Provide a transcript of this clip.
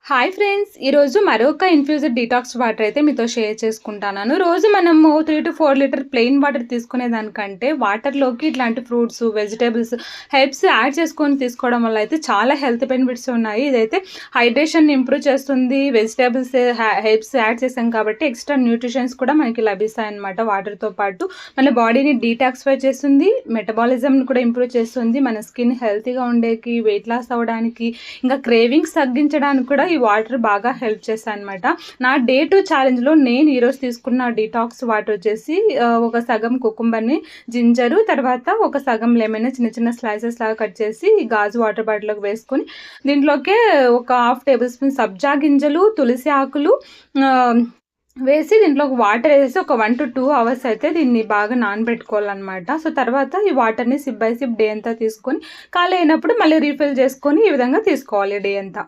Hi friends! ఈరోజు మరొక infused detox water అయితే మీతో షేర్ చేసుకుంటాను. రోజు మనము 3-4 లీటర్ ప్లెయిన్ వాటర్ తీసుకునే దానికంటే వాటర్‌లోకి ఇట్లాంటి ఫ్రూట్స్, వెజిటబుల్స్, హెర్బ్స్ యాడ్ చేసుకొని తీసుకోవడం వల్ల అయితే చాలా హెల్త్ బెనిఫిట్స్ ఉన్నాయి. ఇదైతే హైడ్రేషన్‌ని ఇంప్రూవ్ చేస్తుంది. వెజిటబుల్స్, హెర్బ్స్ యాడ్ చేసాం కాబట్టి ఎక్స్‌ట్రా న్యూట్రిషన్స్ కూడా మనకి లభిస్తాయన్నమాట. వాటర్‌తో పాటు మన బాడీని డీటాక్సిఫై చేస్తుంది. మెటబాలిజంని కూడా ఇంప్రూవ్ చేస్తుంది. మన స్కిన్ హెల్తీగా ఉండేకి, వెయిట్ లాస్ అవ్వడానికి, ఇంకా క్రేవింగ్స్ తగ్గించడానికి కూడా ఈ వాటర్ బాగా హెల్ప్ చేస్తాయన్నమాట. నా డే 2 ఛాలెంజ్‌లో నేను ఈరోజు తీసుకున్న డీటాక్స్ వాటర్ వచ్చేసి ఒక సగం కుకుంబర్‌ని, జింజరు, తర్వాత ఒక సగం లెమన్ చిన్న చిన్న స్లైసెస్ లాగా కట్ చేసి గాజు వాటర్ బాటిల్‌లోకి వేసుకొని దీంట్లోకే ఒక హాఫ్ టేబుల్ స్పూన్ సబ్జా గింజలు, తులసి ఆకులు వేసి దీంట్లోకి వాటర్ వేసి ఒక 1-2 అవర్స్ అయితే దీన్ని బాగా నానబెట్టుకోవాలన్నమాట. సో తర్వాత ఈ వాటర్‌ని సిప్ బై సిప్ డే అంతా తీసుకొని ఖాళీ అయినప్పుడు మళ్ళీ రీఫిల్ చేసుకొని ఈ విధంగా తీసుకోవాలి డే అంతా.